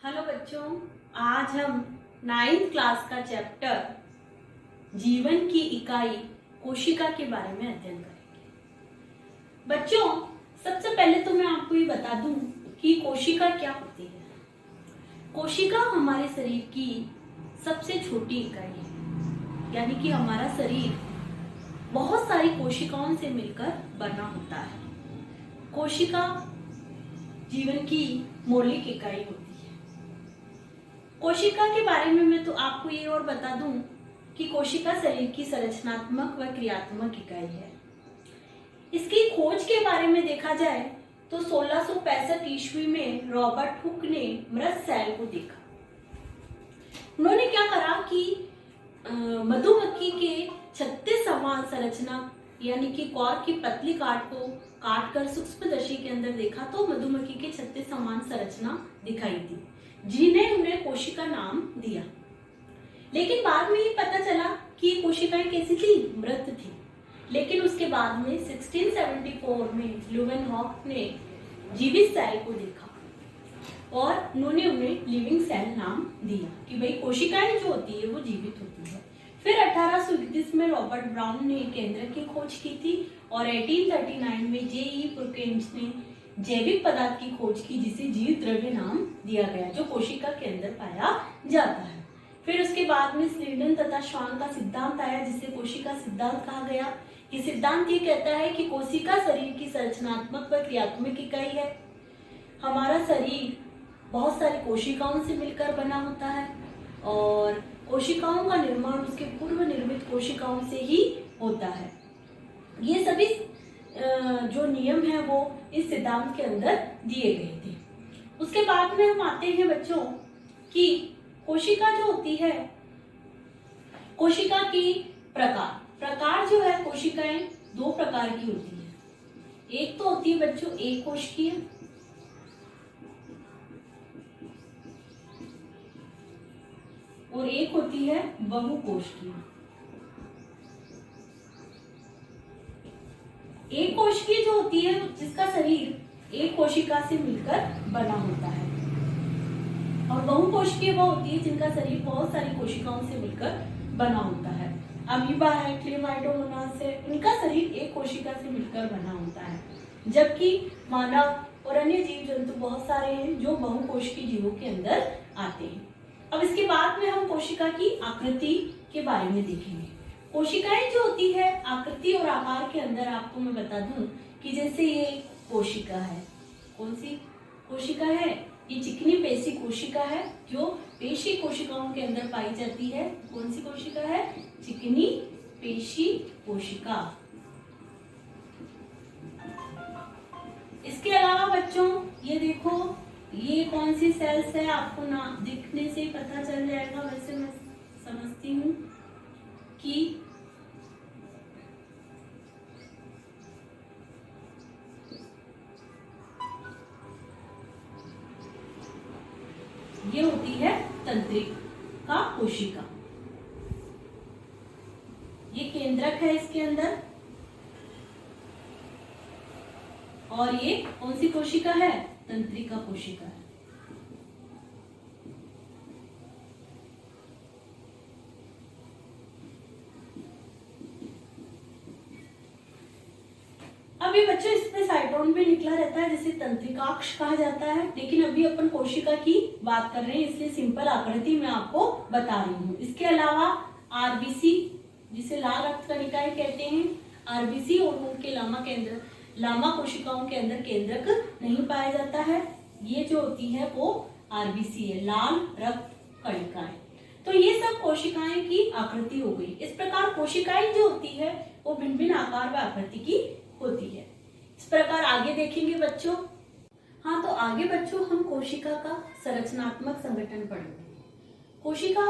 Hello बच्चों, आज हम 9th क्लास का चैप्टर जीवन की इकाई कोशिका के बारे में अध्ययन करेंगे। बच्चों, सबसे पहले तो मैं आपको ये बता दूं कि कोशिका क्या होती है। कोशिका हमारे शरीर की सबसे छोटी इकाई है, यानी कि हमारा शरीर बहुत सारी कोशिकाओं से मिलकर बना होता है। कोशिका जीवन की मौलिक इकाई होती है। कोशिका के बारे में मैं तो आपको ये और बता दूं कि कोशिका शरीर की संरचनात्मक व क्रियात्मक इकाई है। इसकी खोज के बारे में देखा जाए तो 1665 ईस्वी में रॉबर्ट हुक ने मृत सेल को देखा। उन्होंने क्या करा कि मधुमक्खी के 36 समान संरचना यानी कि कॉर्क की पतली काट को काट कर सूक्ष्मदर्शी के अंदर देखा तो मधुमक्खी के 36 समान संरचना दिखाई दी, जिन्हें उन्हें कोशिका नाम दिया। लेकिन बाद में ये पता चला कि कोशिकाएं कैसी थी, मृत थी। लेकिन उसके बाद में 1674 में ल्यूवेनहॉक ने जीवित सेल को देखा और उन्होंने उन्हें लिविंग सेल नाम दिया कि भाई कोशिकाएं जो होती है वो जीवित होती है। फिर 1831 में रॉबर्ट ब्राउन ने केंद्रक की खोज की थी और 1839 में जे.ई. पुरकेन्स ने जैविक पदार्थ की खोज की जिसे जीव द्रव्य नाम दिया गया, जो कोशिका के अंदर पाया जाता है। फिर उसके बाद में स्लीडन तथा श्वान का सिद्धांत आया जिसे कोशिका सिद्धांत कहा गया। ये सिद्धांत ये कहता है कि कोशिका शरीर की संरचनात्मक व क्रियात्मक इकाई है। हमारा शरीर बहुत सारी कोशिकाओं से मिलकर बना होता है और कोशिकाओं का निर्माण उसके पूर्व निर्मित कोशिकाओं से ही होता है। ये सभी जो नियम है वो इस सिद्धांत के अंदर दिए गए थे। उसके बाद में हम आते हैं बच्चों कि कोशिका जो होती है, कोशिका की प्रकार जो है, कोशिकाएं दो प्रकार की होती है। एक तो होती है बच्चों एक कोशिकीय और एक होती है बहुकोशिकीय। एक कोशिकीय जो होती है जिसका शरीर एक कोशिका से मिलकर बना होता है और बहुकोशिकीय वो होती है जिनका शरीर बहुत सारी कोशिकाओं से मिलकर बना होता है। अमीबा है, क्लेमाइडोमोनास है, इनका शरीर एक कोशिका से मिलकर बना होता है, जबकि मानव और अन्य जीव जंतु बहुत सारे हैं जो बहुकोशिकीय जीवों के अंदर आते हैं। अब इसके बाद में हम कोशिका की आकृति के बारे में देखेंगे। कोशिकाएं जो होती है आकृति और आकार के अंदर आपको मैं बता दूं कि जैसे ये कोशिका है, कौन सी कोशिका है, ये चिकनी पेशी कोशिका है जो पेशी कोशिकाओं के अंदर पाई जाती है। कौन सी कोशिका है, चिकनी पेशी कोशिका। इसके अलावा बच्चों ये देखो, ये कौन सी सेल्स है, आपको ना दिखने से पता चल जाएगा। वैसे मैं समझती हूँ कि ये होती है तंत्रिका कोशिका। ये केंद्रक है इसके अंदर और ये कौन सी कोशिका है, तंत्रिका कोशिका है। अभी बच्चों इसमें साइटोन भी निकला रहता है जिसे तंत्रिकाक्ष कहा जाता है, लेकिन अभी अपन कोशिका की बात कर रहे हैं इसलिए सिंपल आकृति मैं आपको बता रही हूँ। इसके अलावा आरबीसी जिसे लाल रक्त कणिकाएं कहते हैं, आरबीसी और उनके लामा कोशिकाओं के अंदर केंद्रक नहीं पाया जाता है। ये जो होती है वो आरबीसी है, लाल रक्त कणिकाएं। तो ये सब कोशिकाएं की आकृति हो गई। इस प्रकार कोशिकाएं जो होती है वो भिन्न भिन्न आकार व आकृति की होती है। इस प्रकार आगे देखेंगे बच्चों। हाँ, तो आगे बच्चों हम कोशिका का संरचनात्मक संगठन पढ़ेंगे। कोशिका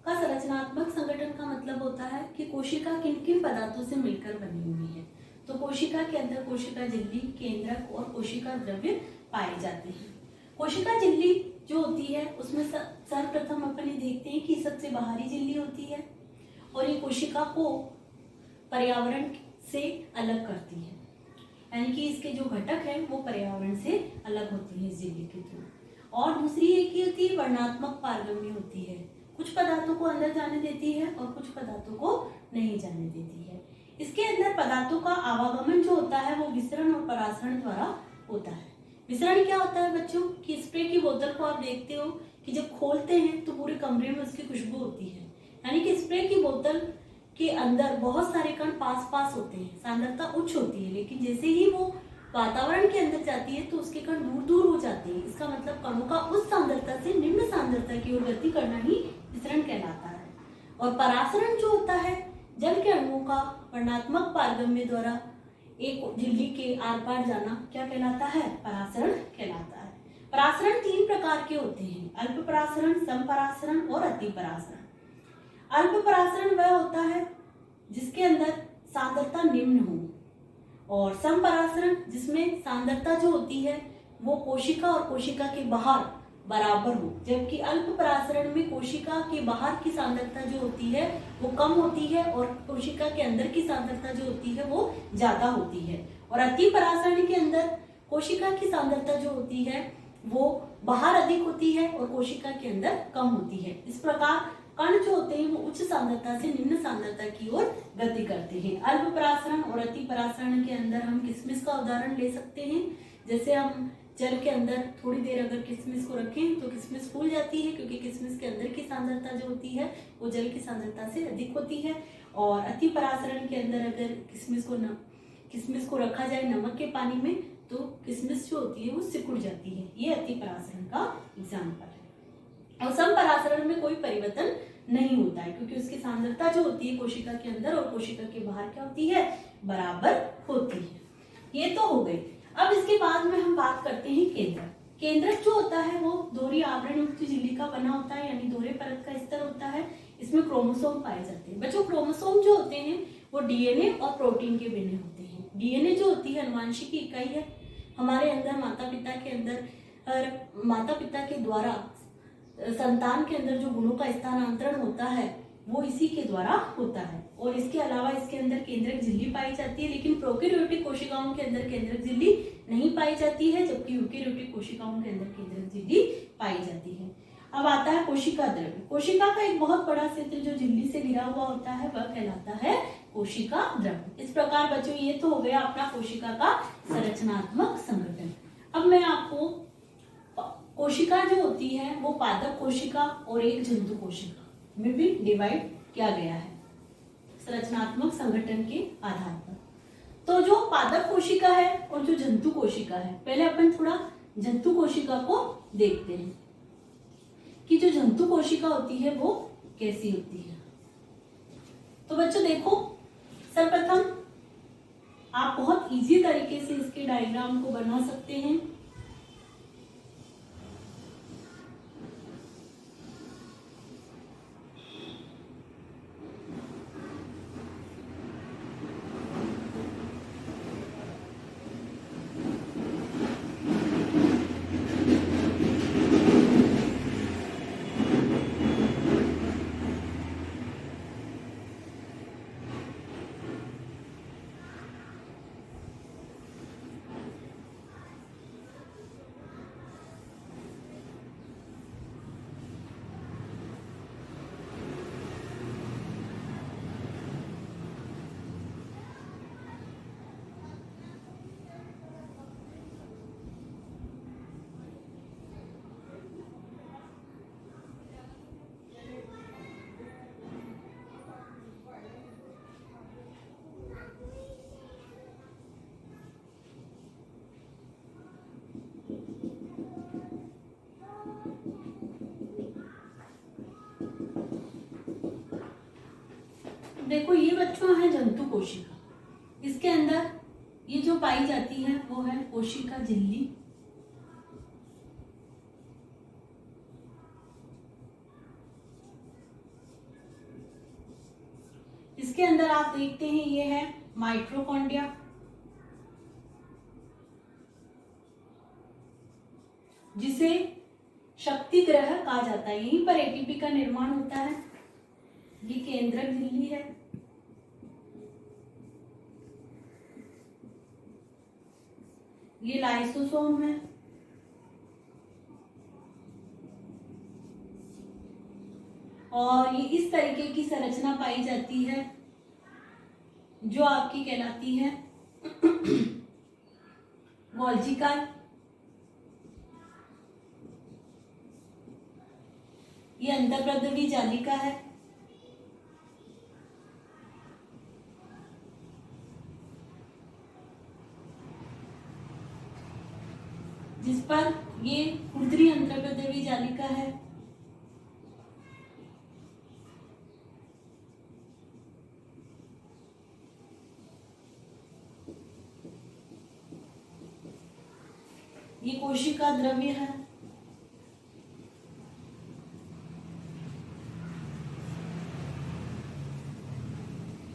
का संरचनात्मक संगठन का मतलब होता है कि कोशिका किन किन पदार्थों से मिलकर बनी हुई है। तो कोशिका के अंदर कोशिका झिल्ली, केंद्रक और कोशिका द्रव्य पाए जाते हैं। कोशिका झिल्ली जो होती है उसमें सर्वप्रथम अपन ये देखते हैं कि सबसे बाहरी झिल्ली होती है और ये कोशिका को पर्यावरण से अलग करती है, यानी कि इसके जो घटक हैं वो पर्यावरण से अलग होती है इस झिल्ली के थ्रू। और दूसरी एक ही होती है वर्णात्मक पारगम्य होती है, कुछ पदार्थों को अंदर जाने देती है और कुछ पदार्थों को नहीं जाने देती है। इसके अंदर पदार्थों का आवागमन जो होता है वो विसरण और परासरण द्वारा होता है। विसरण क्या होता है बच्चों कि स्प्रे की बोतल को आप देखते हो कि जब खोलते हैं तो पूरे कमरे में उसकी खुशबू होती है, यानी कि स्प्रे की बोतल के अंदर बहुत सारे कण पास पास होते हैं, सांद्रता उच्च होती है, लेकिन जैसे ही वो वातावरण के अंदर जाती है तो उसके कण दूर दूर हो जाते हैं। इसका मतलब कणों का उच्च सांद्रता से निम्न सांद्रता की ओर गति करना ही विसरण कहलाता है। और परासरण जो होता है जल के अणुओं का वर्णात्मक पारगम्य द्वारा एक झिल्ली के आर पार जाना क्या कहलाता है? परासरण कहलाता है। परासरण 3 प्रकार के होते हैं, अल्प परासरण, समपरासरण और अति परासरण। अल्प परासरण वह होता है जिसके अंदर सांद्रता निम्न हो, और समपरासरण जिसमें सांद्रता जो होती है वो कोशिका और कोशिका के बाहर बराबर हो, जबकि अल्प परासरण में कोशिका के बाहर की सांद्रता जो होती है वो कम होती है और कोशिका के अंदर की सांद्रता जो होती है वो ज्यादा होती है। और अति परासरण के अंदर कोशिका की सांद्रता जो होती है वो बाहर अधिक होती है और कोशिका के अंदर कम होती है। इस प्रकार कण जो होते हैं वो उच्च सांद्रता से निम्न सांद्रता की ओर गति करते हैं। अल्प परासरण और अति परासरण के अंदर हम किशमिश का उदाहरण ले सकते हैं। जैसे हम जल के अंदर थोड़ी देर अगर किशमिश को रखें तो किशमिश फूल जाती है, क्योंकि किशमिश के अंदर की सांद्रता जो होती है वो जल की सांद्रता से अधिक होती है। और अति परासरण के अंदर अगर किशमिश को रखा जाए नमक के पानी में तो किशमिश जो होती है वो सिकुड़ जाती है। ये अति परासरण का एग्जाम्पल है। और समपरासरण में कोई परिवर्तन नहीं होता है, क्योंकि उसकी सांद्रता जो होती है कोशिका के अंदर और कोशिका के बाहर क्या होती है? बराबर होती है। ये तो हो गई। अब इसके बाद में हम बात करते हैं केंद्रक। केंद्रक जो होता है वो दोहरी आवरण युक्त झिल्ली का बना होता है, यानी दोहरे परत का स्तर होता है। इसमें क्रोमोसोम पाए जाते हैं। बच्चों क्रोमोसोम जो होते हैं वो डीएनए और प्रोटीन के बने होते हैं। डीएनए जो होती है अनुवांशिक इकाई है। हमारे अंदर माता पिता के द्वारा संतान के अंदर जो गुणों का स्थानांतरण होता है वो इसी के द्वारा होता है। और इसके अलावा इसके अंदर केंद्रक झिल्ली पाई जाती है, लेकिन प्रोकैरियोटिक कोशिकाओं के अंदर केंद्रक झिल्ली नहीं पाई जाती है, जबकि यूकैरियोटिक कोशिकाओं के अंदर केंद्रक झिल्ली पाई जाती है। अब आता है कोशिका द्रव्य। कोशिका का एक बहुत बड़ा क्षेत्र जो झिल्ली से घिरा हुआ होता है वह कहलाता है कोशिका द्रव्य। इस प्रकार बच्चों ये तो हो गया अपना कोशिका का संरचनात्मक संगठन। अब मैं आपको कोशिका जो होती है वो पादप कोशिका और एक जंतु कोशिका में भी डिवाइड किया गया है संरचनात्मक संगठन के आधार पर। तो जो पादप कोशिका है और जो जंतु कोशिका है, पहले अपन थोड़ा जंतु कोशिका को देखते हैं कि जो जंतु कोशिका होती है वो कैसी होती है। तो बच्चों देखो, सर्वप्रथम आप बहुत इजी तरीके से इसके डायग्राम को बना सकते हैं। देखो ये बच्चों है जंतु कोशिका। इसके अंदर ये जो पाई जाती है वो है कोशिका झिल्ली। इसके अंदर आप देखते हैं ये है माइटोकॉन्ड्रिया, जिसे शक्ति ग्रह कहा जाता है। यहीं पर एटीपी का निर्माण होता है। ये केंद्रक झिल्ली है। ये लाइसोसोम है। और ये इस तरीके की संरचना पाई जाती है जो आपकी कहलाती है गोल्जी काय। ये अंतःप्रद्रवी जालिका है। जिस पर ये खुरदरी अंतःप्रद्रवी जालिका है। ये कोशिका द्रव्य है।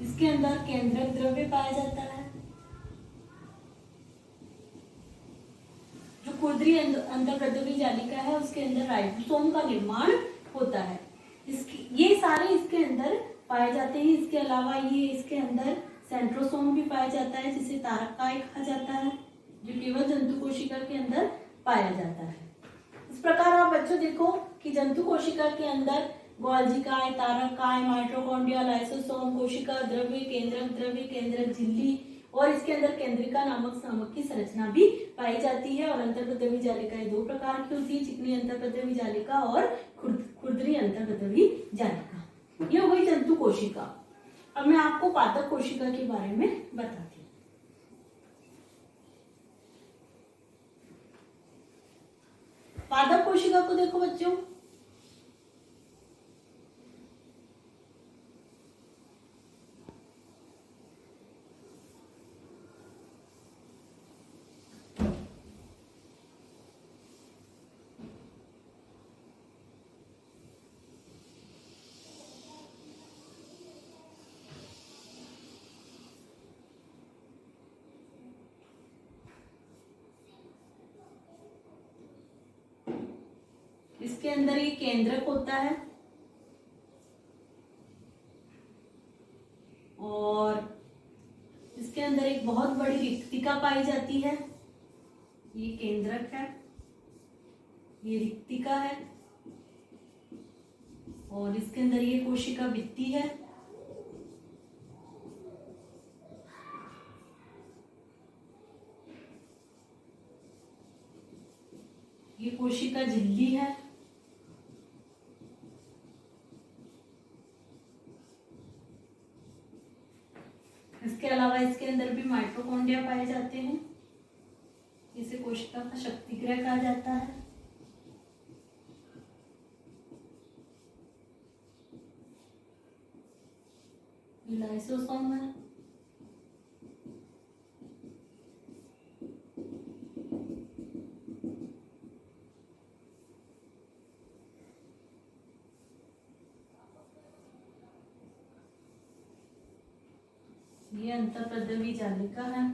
इसके अंदर केंद्रक द्रव्य पाया जाता है। जो खुरदरी अंतःप्रद्रवी जालिका है उसके अंदर राइबोसोम का निर्माण होता है। ये सारे इसके अंदर पाए जाते हैं। इसके अलावा ये इसके अंदर सेंट्रोसोम भी पाया जाता है जिसे तारक काय कहा जाता है, जो केवल जंतु कोशिका के अंदर पाया जाता है। इस प्रकार आप बच्चों देखो कि जंतु कोशिका के अंदर गोल्जी काय, तारक काय, माइटोकॉन्ड्रिया, लाइसोसोम, कोशिका द्रव्य, केंद्रक झिल्ली और इसके अंदर केंद्रिका नामक सामक की संरचना भी पाई जाती है। और अंतःप्रद्रवी जालिकाएं दो प्रकार की होती है, चिकनी अंतःप्रद्रवी जालिका और खुरदरी अंतःप्रद्रवी जालिका। ये हो गई जंतु कोशिका। अब मैं आपको पादप कोशिका के बारे में बताती हूँ। पादप कोशिका को देखो बच्चों, इसके अंदर ये केंद्रक होता है और इसके अंदर एक बहुत बड़ी रिक्तिका पाई जाती है। ये केंद्रक है, ये रिक्तिका है और इसके अंदर ये कोशिका भित्ति है। ये कोशिका झिल्ली है। इसके अलावा इसके अंदर भी माइटोकॉन्ड्रिया पाए जाते हैं। इसे कोशिका का शक्तिगृह कहा जाता है। लाइसोसोम है। ये अंतःप्रद्रवी जालिका है।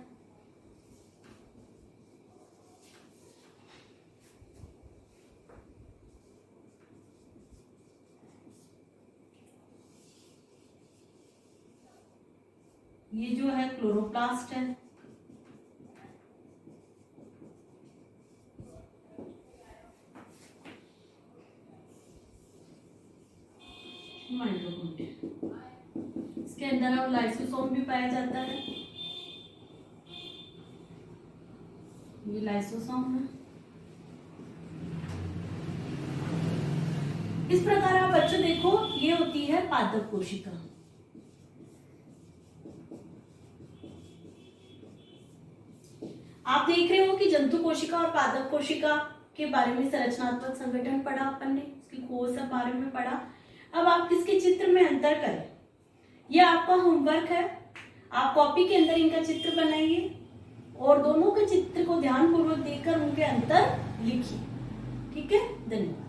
ये जो है क्लोरोप्लास्ट है। इसके अंदर अब लाइसोसोम भी पाया जाता है। ये लाइसोसोम है। इस प्रकार आप बच्चों देखो, ये होती है पादप कोशिका। आप देख रहे हो कि जंतु कोशिका और पादप कोशिका के बारे में संरचनात्मक संगठन पढ़ा अपन ने, इसकी खोज के बारे में पढ़ा। अब आप इसके चित्र में अंतर करें। यह आपका होमवर्क है। आप कॉपी के अंदर इनका चित्र बनाइए और दोनों के चित्र को ध्यानपूर्वक देखकर उनके अंतर लिखिए। ठीक है, धन्यवाद।